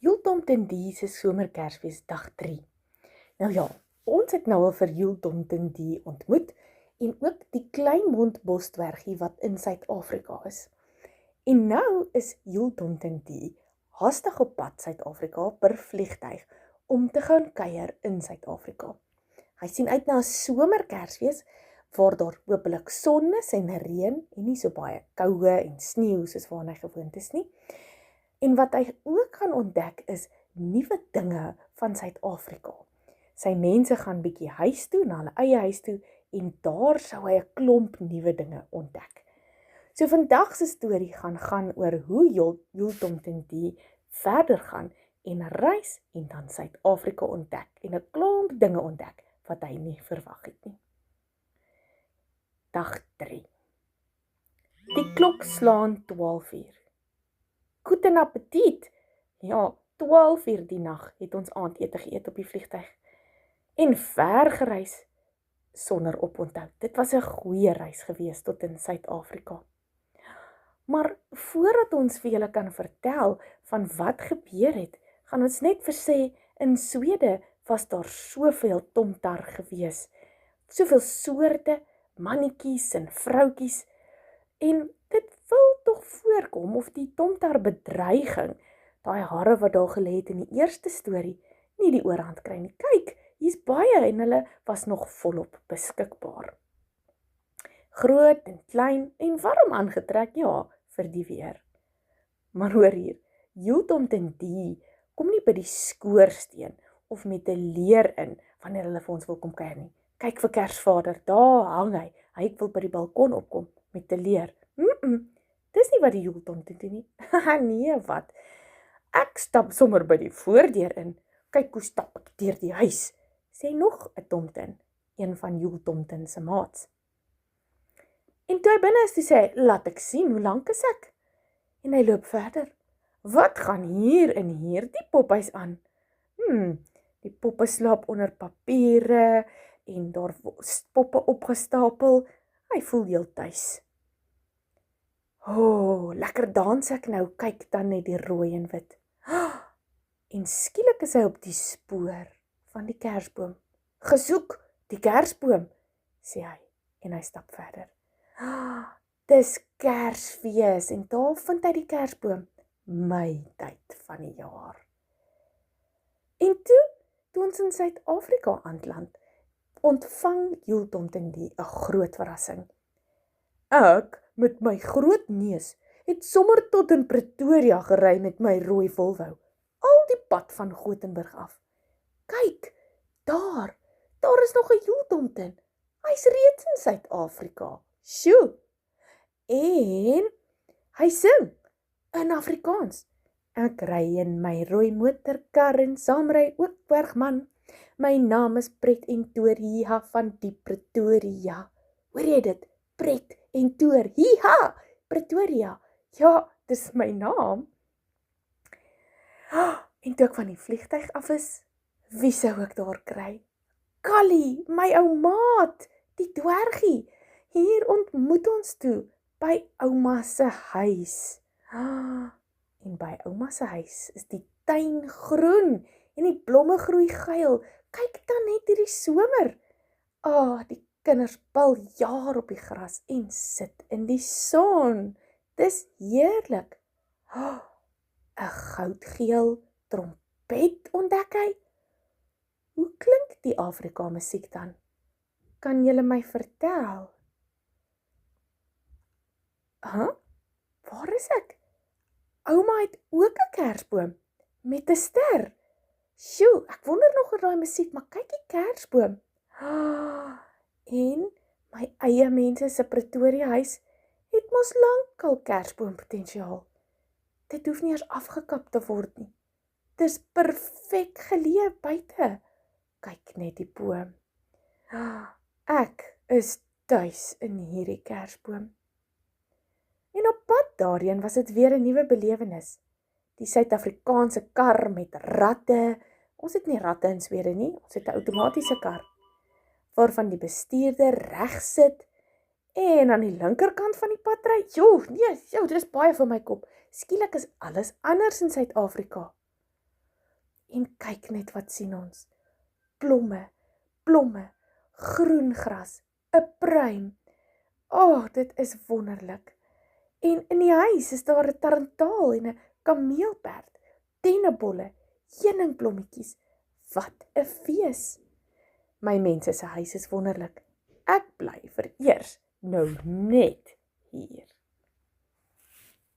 Jultom ten Die se somerkersfees dag 3. Nou ja, ons het nou al vir Jultom ten Die ontmoet en ook die klein mondbosdwergie wat in Suid-Afrika is. En nou is Jultom ten Die haastig op pad Suid-Afrika per vliegtuig om te gaan kuier in Suid-Afrika. Hy sien uit na 'n somerkersfees waar daar hopelik son is en reën en nie so baie koue en sneeu soos waarna hy gewoond is nie. En wat hy ook gaan ontdek is nuwe dinge van Suid-Afrika. Sy mense gaan bietjie huis toe, na hulle eie huis toe, en daar sou hy 'n klomp nuwe dinge ontdek. So vandag se storie gaan oor hoe Jultom ten Die verder gaan en reis en dan Suid-Afrika ontdek en 'n klomp dinge ontdek wat hy nie verwag het nie. Dag 3. Die klok slaan 12 uur. Guten appetiet! Ja, 12 uur die nag het ons aandete geëet op die vliegtuig. En ver gereis sonder oponthoud. Dit was 'n goeie reis gewees tot in Suid-Afrika. Maar voordat ons vir julle kan vertel van wat gebeur het, gaan ons net vir sê, in Swede was daar soveel tomtar gewees. Soveel soorte, mannetjies en vroutjies. En dit wil tog voorkom of die tomtar bedreiging, daai harre wat daar gelê het in die eerste storie, nie die oorhand kry nie. Kyk, hier's baie en hulle was nog volop beskikbaar. Groot en klein en warm aangetrek, ja, vir die weer. Maar hoor hier, Jultom ten Die kom nie by die skoorsteen of met 'n leer in wanneer hulle vir ons wil kom kuier nie. Kyk vir Kersvader, daar hang hy. Hy wil by die balkon opkom met 'n leer. Dis nie wat die Jultom ten Die nie. Nee, wat? Ek stap sommer by die voordeur in. Kyk hoe stap ek deur die huis, sê nog 'n tomtin, een van Jultom ten se maats. En toe hy binne is, toe sê hy, laat ek sien, hoe lank is ek? En hy loop verder. Wat gaan hier in hierdie pophuis aan? Die poppe slaap onder papiere en daar is poppe opgestapel. Hy voel heel tuis. Lekker dans ek nou, kyk dan net die rooi en wit. En skielik is hy op die spoor van die kersboom. Gesoek, die kersboom, sê hy, en hy stap verder. Dis Kersfees en daar vind hy die kersboom. My tyd van die jaar. En toe ons in Suid-Afrika aanland, ontvang Jultom ten Die 'n groot verrassing. Ek, met my groot neus, het sommer tot in Pretoria gery met my rooi Volvo, al die pad van Gothenburg af. Kyk, daar is nog 'n Jultom ten. Hy's reeds in Suid-Afrika. Sjoe! En hy sing in Afrikaans. Ek ry in my rooi motorkar en saam ry ook Bergman. My naam is Pret en Toor, hiha van die Pretoria. Hoor jy dit? Pret en Toor, hiha, Pretoria. Ja, dis my naam. En toe ek van die vliegtuig af is, wie sou ek daar kry? Callie, my ou maat, die dwergie. Hier ontmoet ons toe, by ouma se huis. En by ouma se huis is die tuin groen en die blomme groei geil. Kyk dan net hierdie somer. Die kinders baljaar op die gras en sit in die son. Dis heerlik. 'n Goudgeel trompet ontdek hy. Hoe klink die Afrika musiek dan? Kan julle my vertel? Waar is ek? Ouma het ook 'n kersboom met 'n ster. Sjoe, ek wonder nog oor daai musiek, maar kyk die kersboom. En my eie mense se Pretoria huis het mos lankal kersboompotensiaal. Dit hoef nie eers afgekap te word nie. Dis perfek geleë buite. Kyk net die boom. Ek is tuis in hierdie kersboom. En op pad daarheen was dit weer 'n nuwe belewenis. Die Suid-Afrikaanse kar met ratte. Ons het nie ratte in Swede nie, ons het 'n outomatiese kar, waarvan die bestuurder reg sit en aan die linkerkant van die pad ry. Dit is baie vir my kop. Skielik is alles anders in Suid-Afrika. En kyk net wat sien ons. Blomme, blomme, groen gras, 'n pruim. Dit is wonderlik. En in die huis is daar 'n tarantaal en 'n kameelperd, dennebolle, heuningblommetjies. Wat 'n fees. My mense se huis is wonderlik. Ek bly vereers nou net hier.